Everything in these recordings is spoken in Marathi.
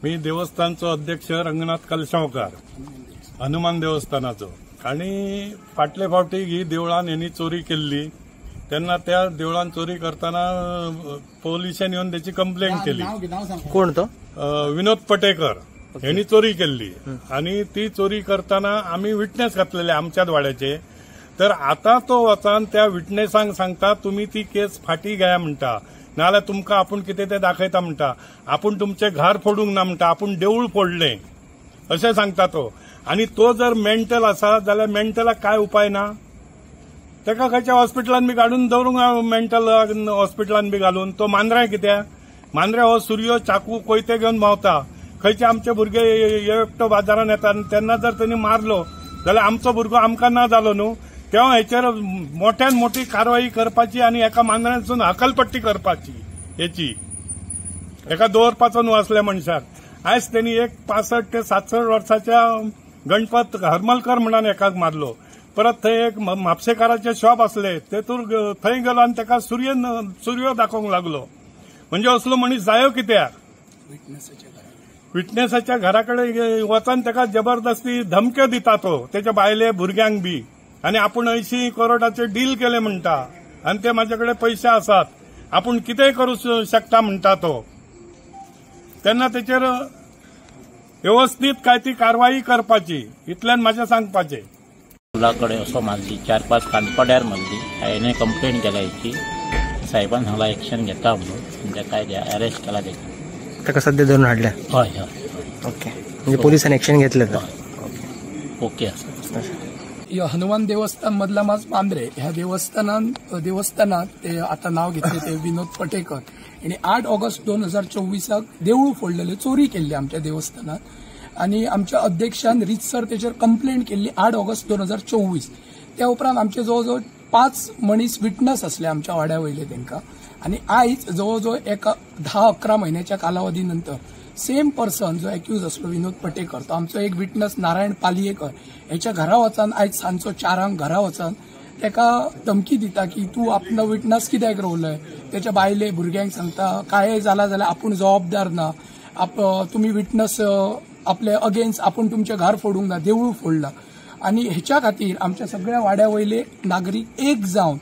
मी देवस्थानचो अध्यक्ष रंगनाथ कलशावकार हनुमान देवस्थानाचो आणि फाटले फावटी ही देवळान यांनी चोरी केल्ली तेन्ना त्या देवळान चोरी करताना पोलिसांनी येऊन त्याची कंप्लेंट केली। कोण तो? विनोद पटेकर यांनी चोरी केल्ली आणि ती चोरी करताना आम्ही विटनेस घातलेले आमच्याच वाड्याचे। तर आता तो वचन त्या विटनेसांक सांगता तुम्ही ती केस फाटी घ्या म्हणटा नाल्यार तुमकां आपूण कितें तें दाखयता म्हणटा, आपूण तुमचें घर फोडूंक ना म्हणटा, आपूण देवूळ फोडलें अशें सांगता तो। आणि तो जर मेंटल आसा जाल्यार मेंटलाक काय उपाय ना? तेका खंयच्या हॉस्पिटलान बी काडून दवरूंक मेंटल हॉस्पिटलान बी घालून तो मांद्र्या कित्याक? मांद्र्या हो सूर्यो चाकू कोयते घेवन भोंवता। खंयचे आमचे भुरगे एकटो बाजारान येता तेन्ना जर तेणी मारलो जाल्यार आमचो भुरगो आमकां ना जालो न्हू। तेव्हा हेचेर मोठ्यान मोठी कारवाई करपाची आणि एका मांद्र्यासून हकलपट्टी करपाची हेची एका दवरपाचो न्हू असल्या मनशाक। आयज त्यांनी एक 65 ते 67 वर्साच्या गणपत हरमलकर म्हणून एकाक मारलो। परत थंय एक म्हापशेकाराचे शॉप असले तेतून थंय गेलो आणि तेका सूर्यो दाखोवंक लागलो। म्हणजे असलो मनीस जायो कित्याक? विटनेसाच्या घराकडे वचन तेका जबरदस्ती धमक्यो दिता तो त्याच्या बायले भुरग्यांक बी। आणि आपण 80 करोडाचे डील केले म्हणता आणि ते माझ्याकडे पैसे असतात आपण कितेंय करू शकता म्हणता तो। तेन्ना तेचेर व्यवस्थित काय ती कारवाई करपाची इतल्यान म्हाजें सांगपाचें। मुलाकडे असो मारली 4-5 कानपड्यार मारली। हायेन कंप्लेंट केला याची, साहेबान सांगला एक्शन घेता म्हणून म्हणजे काय अरेस्ट केला ताका सध्या धरून हाडल्या। हय हय ओके, म्हणजे पोलिसांनी एक्शन घेतलं का? ओके आसा। हनुमान देवस्थान मधला माज मांद्रे ह्या देवस्थानात ते आता नाव घेतले ते विनोद पटेकर यांनी 8 ऑगस्ट 2024 देऊळ फोडलेले चोरी केली आमच्या देवस्थानात आणि आमच्या अध्यक्षान रितसर त्याच्यावर कंप्लेंट केली 8 ऑगस्ट 2024। त्या उपरांत आमचे जवळजवळ 5 मनीस विटनस असले आमच्या वाड्या वयले तांकां आणि आयज जवळजवळ एका 10-11 महिन्याच्या कालावधीनंतर सेम पर्सन जो एक्यूज असलो विनोद पटेकर तो आमचो एक विटनस नारायण पालयेकर ह्याच्या घरा वचन आयज सांजचो 4 घरा वचन तेका धमकी दिता की तू आपलो विटनस कित्याक रोवलय, त्याच्या बायले भुरग्यांक सांगता काय जाला जाल्यार आपूण जबाबदार ना, तुम्ही विटनस आपले अगेन्स्ट आपूण तुमचें घर फोडूंक ना, देवूळ फोडला। आणि ह्याच्या खातीर आमच्या सगळ्या वाड्या वयले नागरीक एक जावन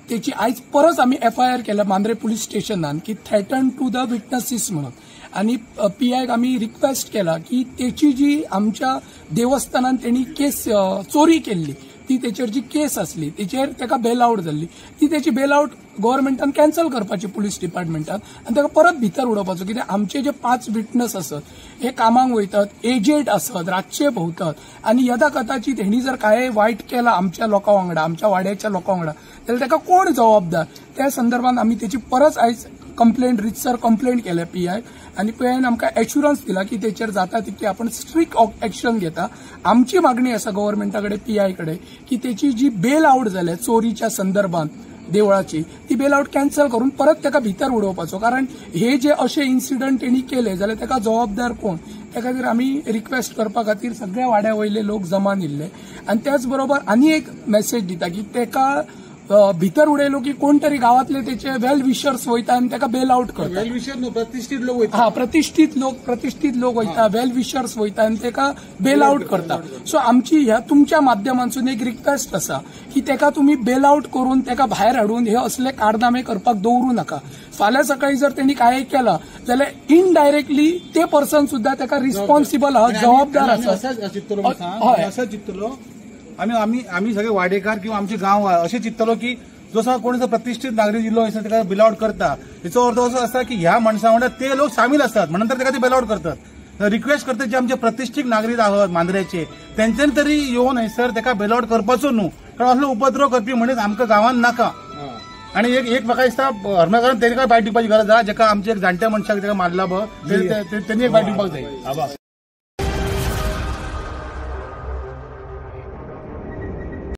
त्याची आयज परत आम्ही FIR केल्या मांद्रे पुलीस स्टेशनान की थ्रेटन टू द विटनसीस म्हणून। आणि PIक आम्ही रिक्वेस्ट केला की त्याची जी आमच्या देवस्थानान त्यांनी केस चोरी केल्ली ती त्याचेर जी केस असली तेचेर तेका बेल आउट जाल्ली ती त्याची बेल आउट गव्हर्नमेंटान कॅन्सल करपाची पुलीस डिपार्टमेंटान आणि तेका परत भितर उडोवपाचो। कित्याक आमचे जे 5 विटनस असत हे कामाक वयतात, एजेड असत, रातचे भोंवतात आणि यदा कदाचित हेणी जर काय वायट केला आमच्या लोकां वांगडा आमच्या वाड्याच्या लोकां वांगडा जाल्यार तेका कोण जबाबदार? त्या संदर्भात आम्ही त्याची परत आयज कंप्लेंट रितसर कंप्लेंट केल्या PIक आणि PIन आमकां एश्युरन्स दिला की तेचेर जाता तितकी आपण स्ट्रिक्ट एक्शन घेता। आमची मागणी आसा गव्हर्नमेंटाकडे PI कडे की त्याची जी बेल आउट जाल्या चोरीच्या संदर्भात देवळाची ती बेल आउट कॅन्सल करून परत तेका भितर उडोवपाचो। कारण हे जे असे इन्सिडंट तेणी केले जाल्यार तेका जबाबदार कोण? त्या खातीर आम्ही रिक्वेस्ट करपा खातीर सगळ्या वाड्या वयले लोक जमा निल्ले आणि त्याच बरोबर आनी एक मेसेज दिता की तेका भितर उडयलो की कोण तरी गावातले त्याचे वेल विशर्स वयता आणि तेका बेल आउट करता। वेल विशर न्हू, प्रतिष्ठित लोक वयता। हा, प्रतिष्ठित लोक वयता, वेल विशर्स वयता आणि तेका बेल आउट करता। सो आमची ह्या तुमच्या माध्यमांतून एक रिक्वेस्ट आसा की तेका तुम्ही बेल आउट करून तेका भायर हाडून हे असले कारनामे करपाक दवरू नका। फाल्यां सकाळी जर त्यांनी काय केला जाल्यार इनडायरेक्टली ते पर्सन सुद्धा तेका रिस्पॉन्सिबल आहा, जबाबदार आसा। असं चित्तलो आम्ही सगळे वाडेकार किंवा आमचे गांव असे चित्तलो की जसं कोणी प्रतिष्ठित नागरिक जिल्हो असा त्याला बेल आउट करता याचा अर्थ असो असता की ह्या माणसा वांगडा ते लोक सामील असतात म्हणून तर त्याला ते बेल आउट करतात। रिक्वेस्ट करतात जे आमचे प्रतिष्ठित नागरिक आहोत मांद्रेचे त्यांच्यानी तरी येऊन हयसर त्याला बेल आउट करपाचो न्हू, कारण असलो उपद्रव करपी मनीस आमकां गांवांत नाका। आणि एक म्हाका दिसता हरमळकरान तेणी काय बायट दिवपाची गरज आहा, जेका आमचे एक जाणट्या मनशाक तेका मारला त्यांनी एक बायट दिवपाक जाय।